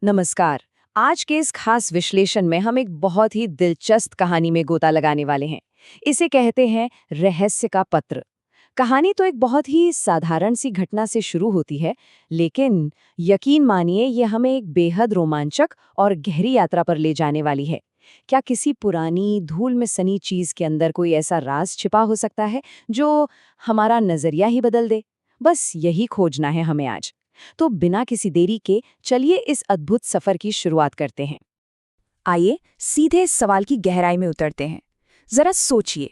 नमस्कार। आज के इस खास विश्लेषण में हम एक बहुत ही दिलचस्प कहानी में गोता लगाने वाले हैं। इसे कहते हैं रहस्य का पत्र। कहानी तो एक बहुत ही साधारण सी घटना से शुरू होती है, लेकिन यकीन मानिए ये हमें एक बेहद रोमांचक और गहरी यात्रा पर ले जाने वाली है। क्या किसी पुरानी धूल में सनी चीज के अंदर कोई ऐसा राज छिपा हो सकता है जो हमारा नजरिया ही बदल दे? बस यही खोजना है हमें आज। तो बिना किसी देरी के चलिए इस अद्भुत सफर की शुरुआत करते हैं। आइए सीधे इस सवाल की गहराई में उतरते हैं। जरा सोचिए,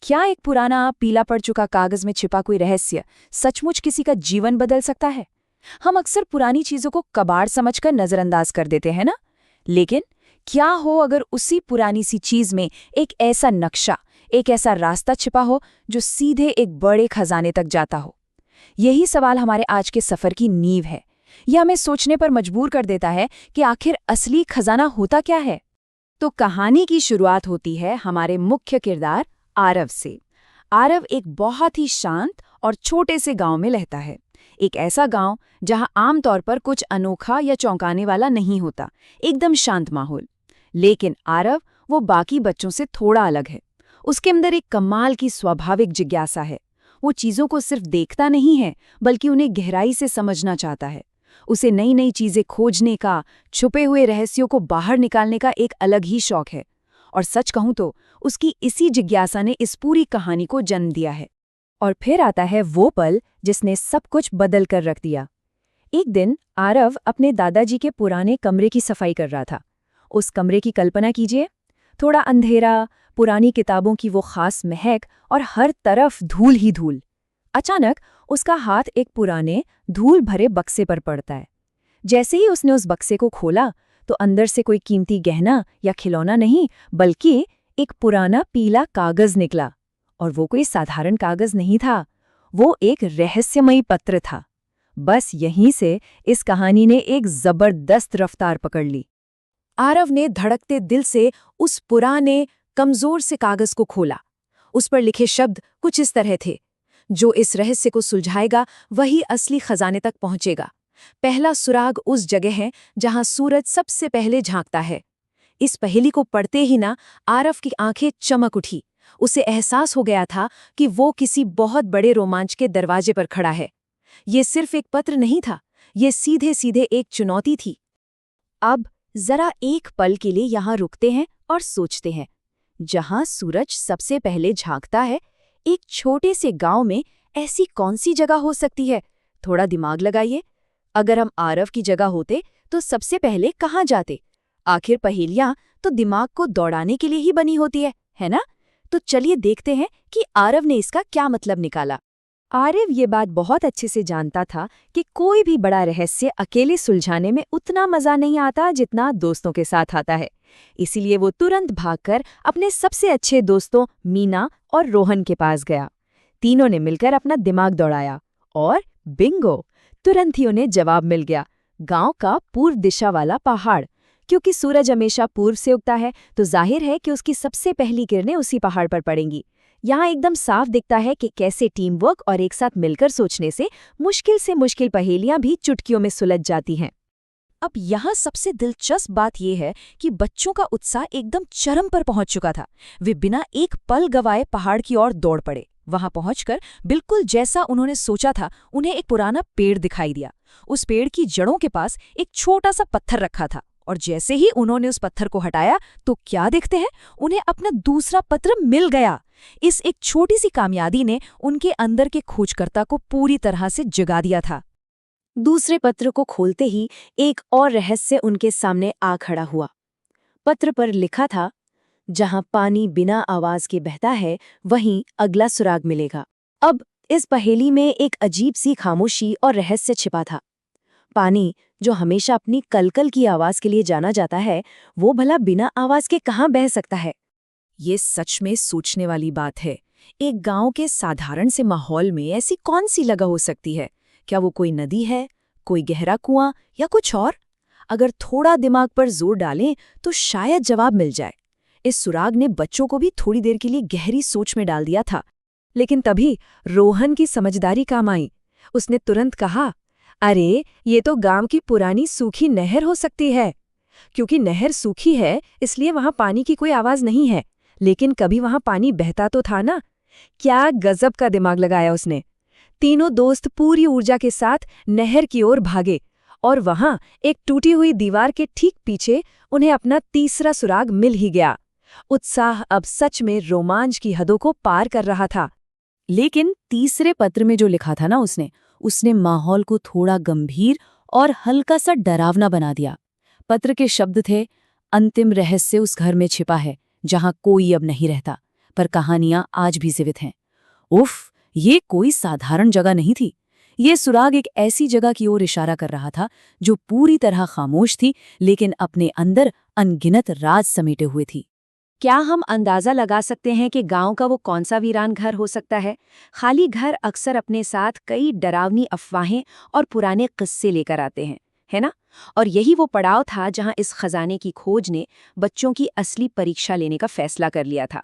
क्या एक पुराना पीला पड़ चुका कागज में छिपा कोई रहस्य सचमुच किसी का जीवन बदल सकता है? हम अक्सर पुरानी चीजों को कबाड़ समझकर नजरअंदाज कर देते हैं ना? लेकिन क्या हो अगर उसी पुरानी सी चीज में एक ऐसा नक्शा, एक ऐसा रास्ता छिपा हो जो सीधे एक बड़े खजाने तक जाता हो? यही सवाल हमारे आज के सफर की नींव है। यह हमें सोचने पर मजबूर कर देता है कि आखिर असली खजाना होता क्या है। तो कहानी की शुरुआत होती है हमारे मुख्य किरदार आरव से। आरव एक बहुत ही शांत और छोटे से गांव में रहता है। एक ऐसा गांव जहां आमतौर पर कुछ अनोखा या चौंकाने वाला नहीं होता, एकदम शांत माहौल। लेकिन आरव वो बाकी बच्चों से थोड़ा अलग है। उसके अंदर एक कमाल की स्वाभाविक जिज्ञासा है। वो चीजों को सिर्फ देखता नहीं है, बल्कि उन्हें गहराई से समझना चाहता है। उसे नई नई चीजें खोजने का, छुपे हुए रहस्यों को बाहर निकालने का एक अलग ही शौक है। और सच कहूं तो उसकी इसी जिज्ञासा ने इस पूरी कहानी को जन्म दिया है। और फिर आता है वो पल जिसने सब कुछ बदल कर रख दिया। एक दिन आरव अपने दादाजी के पुराने कमरे की सफाई कर रहा था। उस कमरे की कल्पना कीजिए, थोड़ा अंधेरा, पुरानी किताबों की वो खास महक और हर तरफ धूल ही धूल। अचानक उसका हाथ एक पुराने धूल भरे बक्से पर पड़ता है। जैसे ही उसने उस बक्से को खोला तो अंदर से कोई कीमती गहना या खिलौना नहीं, बल्कि एक पुराना पीला कागज निकला। और वो कोई साधारण कागज नहीं था, वो एक रहस्यमयी पत्र था। बस यहीं से इस कहानी ने एक जबरदस्त रफ्तार पकड़ ली। आरव ने धड़कते दिल से उस पुराने कमजोर से कागज को खोला। उस पर लिखे शब्द कुछ इस तरह थे: जो इस रहस्य को सुलझाएगा वही असली खजाने तक पहुंचेगा। पहला सुराग उस जगह है जहां सूरज सबसे पहले झांकता है। इस पहेली को पढ़ते ही ना आरव की आंखें चमक उठी। उसे एहसास हो गया था कि वो किसी बहुत बड़े रोमांच के दरवाजे पर खड़ा है। ये सिर्फ एक पत्र नहीं था, ये सीधे सीधे एक चुनौती थी। अब जरा एक पल के लिए यहाँ रुकते हैं और सोचते हैं। जहां सूरज सबसे पहले झांकता है, एक छोटे से गांव में ऐसी कौन सी जगह हो सकती है? थोड़ा दिमाग लगाइए। अगर हम आरव की जगह होते तो सबसे पहले कहाँ जाते? आखिर पहेलियां तो दिमाग को दौड़ाने के लिए ही बनी होती है ना? तो चलिए देखते हैं कि आरव ने इसका क्या मतलब निकाला। आरव ये बात बहुत अच्छे से जानता था कि कोई भी बड़ा रहस्य अकेले सुलझाने में उतना मजा नहीं आता जितना दोस्तों के साथ आता है। इसीलिए वो तुरंत भागकर अपने सबसे अच्छे दोस्तों मीना और रोहन के पास गया। तीनों ने मिलकर अपना दिमाग दौड़ाया और बिंगो, तुरंत ही उन्हें जवाब मिल गया। गांव का पूर्व दिशा वाला पहाड़। क्योंकि सूरज हमेशा पूर्व से उगता है तो जाहिर है कि उसकी सबसे पहली किरणें उसी पहाड़ पर पड़ेंगी। यहाँ एकदम साफ दिखता है कि कैसे टीम वर्क और एक साथ मिलकर सोचने से मुश्किल पहेलियां भी चुटकियों में सुलझ जाती हैं। अब यहाँ सबसे दिलचस्प बात यह है कि बच्चों का उत्साह एकदम चरम पर पहुंच चुका था। वे बिना एक पल गवाए पहाड़ की ओर दौड़ पड़े। वहां पहुंचकर बिल्कुल जैसा उन्होंने सोचा था, उन्हें एक पुराना पेड़ दिखाई दिया। उस पेड़ की जड़ों के पास एक छोटा सा पत्थर रखा था और जैसे ही उन्होंने उस पत्थर को हटाया तो क्या देखते हैं, उन्हें अपना दूसरा पत्र मिल गया। इस एक छोटी सी कामयाबी ने उनके अंदर के खोजकर्ता को पूरी तरह से जगा दिया था। दूसरे पत्र को खोलते ही एक और रहस्य उनके सामने आ खड़ा हुआ। पत्र पर लिखा था, जहां पानी बिना आवाज के बहता है वहीं अगला सुराग मिलेगा। अब इस पहेली में एक अजीब सी खामोशी और रहस्य छिपा था। पानी, जो हमेशा अपनी कलकल की आवाज के लिए जाना जाता है, वो भला बिना आवाज के कहाँ बह सकता है? ये सच में सोचने वाली बात है। एक गांव के साधारण से माहौल में ऐसी कौन सी जगह हो सकती है? क्या वो कोई नदी है, कोई गहरा कुआं या कुछ और? अगर थोड़ा दिमाग पर जोर डालें तो शायद जवाब मिल जाए। इस सुराग ने बच्चों को भी थोड़ी देर के लिए गहरी सोच में डाल दिया था। लेकिन तभी रोहन की समझदारी काम आई। उसने तुरंत कहा, अरे, ये तो गांव की पुरानी सूखी नहर हो सकती है। क्योंकि नहर सूखी है, इसलिए वहां पानी की कोई आवाज नहीं है। लेकिन कभी वहां पानी बहता तो था ना। क्या गजब का दिमाग लगाया उसने। तीनों दोस्त पूरी ऊर्जा के साथ नहर की ओर भागे और वहां एक टूटी हुई दीवार के ठीक पीछे उन्हें अपना तीसरा सुराग मिल ही गया। उत्साह अब सच में रोमांच की हदों को पार कर रहा था। लेकिन तीसरे पत्र में जो लिखा था ना उसने माहौल को थोड़ा गंभीर और हल्का सा डरावना बना दिया। पत्र के शब्द थे, अंतिम रहस्य उस घर में छिपा है जहां कोई अब नहीं रहता, पर कहानियां आज भी जीवित हैं। उफ, ये कोई साधारण जगह नहीं थी। ये सुराग एक ऐसी जगह की ओर इशारा कर रहा था जो पूरी तरह खामोश थी, लेकिन अपने अंदर अनगिनत राज समेटे हुए थी। क्या हम अंदाजा लगा सकते हैं कि गांव का वो कौन सा वीरान घर हो सकता है? खाली घर अक्सर अपने साथ कई डरावनी अफवाहें और पुराने किस्से लेकर आते हैं, है ना? और यही वो पड़ाव था जहां इस खजाने की खोज ने बच्चों की असली परीक्षा लेने का फैसला कर लिया था।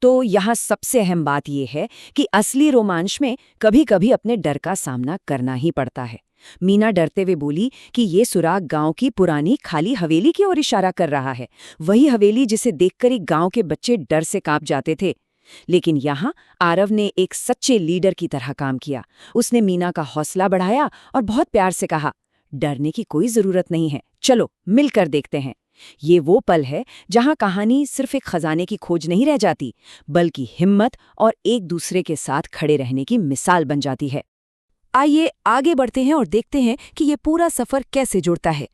तो यहाँ सबसे अहम बात यह है कि असली रोमांच में कभी-कभी अपने डर का सामना करना ही पड़ता है। मीना डरते हुए बोली कि ये सुराग गांव की पुरानी खाली हवेली की ओर इशारा कर रहा है, वही हवेली जिसे देखकर ही गांव के बच्चे डर से कांप जाते थे। लेकिन यहाँ आरव ने एक सच्चे लीडर की तरह काम किया। उसने मीना का हौसला बढ़ाया और बहुत प्यार से कहा, डरने की कोई जरूरत नहीं है, चलो मिलकर देखते हैं। ये वो पल है जहां कहानी सिर्फ एक खजाने की खोज नहीं रह जाती, बल्कि हिम्मत और एक दूसरे के साथ खड़े रहने की मिसाल बन जाती है। आइए आगे बढ़ते हैं और देखते हैं कि ये पूरा सफर कैसे जुड़ता है।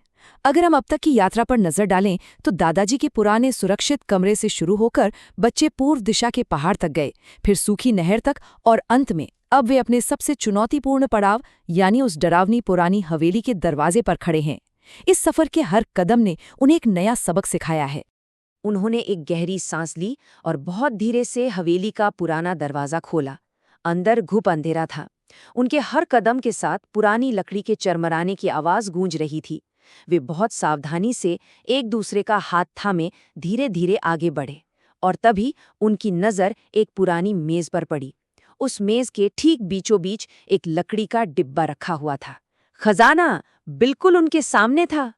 अगर हम अब तक की यात्रा पर नजर डालें तो दादाजी के पुराने सुरक्षित कमरे से शुरू होकर बच्चे पूर्व दिशा के पहाड़ तक गए, फिर सूखी नहर तक, और अंत में अब वे अपने सबसे चुनौतीपूर्ण पड़ाव यानी उस डरावनी पुरानी हवेली के दरवाजे पर खड़े हैं। इस सफर के हर कदम ने उन्हें एक नया सबक सिखाया है। उन्होंने एक गहरी सांस ली और बहुत धीरे से हवेली का पुराना दरवाजा खोला। अंदर घुप अंधेरा था। उनके हर कदम के साथ पुरानी लकड़ी के चरमराने की आवाज गूंज रही थी। वे बहुत सावधानी से एक दूसरे का हाथ थामे धीरे धीरे आगे बढ़े, और तभी उनकी नज़र एक पुरानी मेज पर पड़ी। उस मेज के ठीक बीचों बीच एक लकड़ी का डिब्बा रखा हुआ था। खजाना बिल्कुल उनके सामने था।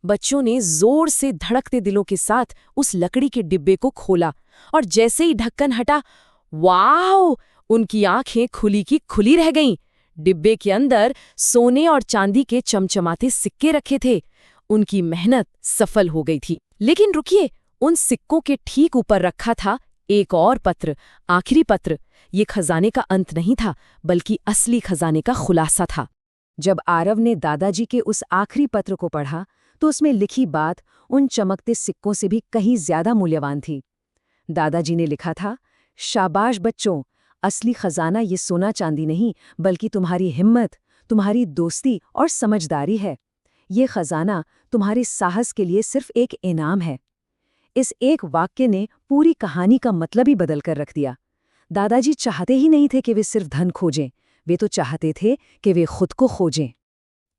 बच्चों ने जोर से धड़कते दिलों के साथ उस लकड़ी के डिब्बे को खोला, और जैसे ही ढक्कन हटा, वाह! उनकी आंखें खुली की खुली रह गईं। डिब्बे के अंदर सोने और चांदी के चमचमाते सिक्के रखे थे। उनकी मेहनत सफल हो गई थी। लेकिन रुकिए, उन सिक्कों के ठीक ऊपर रखा था एक और पत्र, आखिरी पत्र। ये खजाने का अंत नहीं था, बल्कि असली खजाने का खुलासा था। जब आरव ने दादाजी के उस आखिरी पत्र को पढ़ा तो उसमें लिखी बात उन चमकते सिक्कों से भी कहीं ज्यादा मूल्यवान थी। दादाजी ने लिखा था, शाबाश बच्चों, असली खजाना ये सोना चांदी नहीं, बल्कि तुम्हारी हिम्मत, तुम्हारी दोस्ती और समझदारी है। ये खजाना तुम्हारे साहस के लिए सिर्फ एक इनाम है। इस एक वाक्य ने पूरी कहानी का मतलब ही बदल कर रख दिया। दादाजी चाहते ही नहीं थे कि वे सिर्फ धन खोजें, वे तो चाहते थे कि वे खुद को खोजें।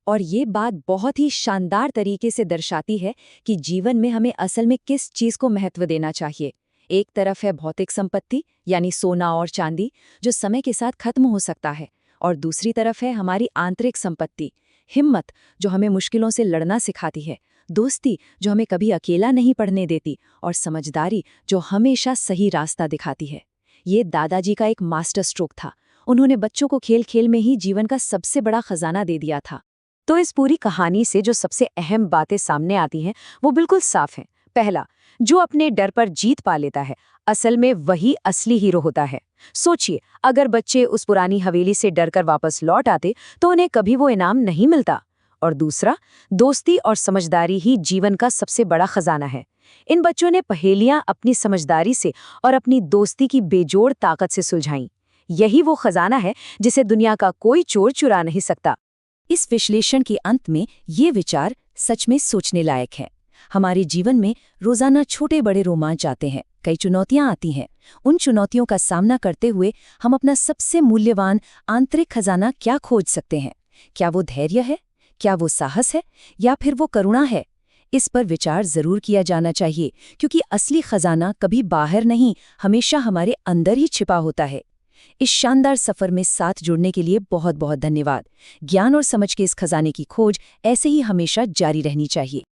और ये बात बहुत ही शानदार तरीके से दर्शाती है कि जीवन में हमें असल में किस चीज़ को महत्व देना चाहिए। एक तरफ है भौतिक संपत्ति यानी सोना और चांदी, जो समय के साथ खत्म हो सकता है, और दूसरी तरफ है हमारी आंतरिक संपत्ति, हिम्मत, जो हमें मुश्किलों से लड़ना सिखाती है, दोस्ती, जो हमें कभी अकेला नहीं पड़ने देती, और समझदारी, जो हमेशा सही रास्ता दिखाती है। ये दादाजी का एक मास्टर स्ट्रोक था। उन्होंने बच्चों को खेल खेल में ही जीवन का सबसे बड़ा खजाना दे दिया था। तो इस पूरी कहानी से जो सबसे अहम बातें सामने आती हैं वो बिल्कुल साफ हैं। पहला, जो अपने डर पर जीत पा लेता है, असल में वही असली हीरो होता है। सोचिए, अगर बच्चे उस पुरानी हवेली से डरकर वापस लौट आते तो उन्हें कभी वो इनाम नहीं मिलता। और दूसरा, दोस्ती और समझदारी ही जीवन का सबसे बड़ा खजाना है। इन बच्चों ने पहेलियां अपनी समझदारी से और अपनी दोस्ती की बेजोड़ ताकत से सुलझाईं। यही वो खजाना है जिसे दुनिया का कोई चोर चुरा नहीं सकता। इस विश्लेषण के अंत में ये विचार सच में सोचने लायक है। हमारे जीवन में रोजाना छोटे बड़े रोमांच आते हैं, कई चुनौतियां आती हैं। उन चुनौतियों का सामना करते हुए हम अपना सबसे मूल्यवान आंतरिक खजाना क्या खोज सकते हैं? क्या वो धैर्य है, क्या वो साहस है, या फिर वो करुणा है? इस पर विचार जरूर किया जाना चाहिए, क्योंकि असली खजाना कभी बाहर नहीं, हमेशा हमारे अंदर ही छिपा होता है। इस शानदार सफर में साथ जुड़ने के लिए बहुत बहुत धन्यवाद। ज्ञान और समझ के इस खजाने की खोज ऐसे ही हमेशा जारी रहनी चाहिए।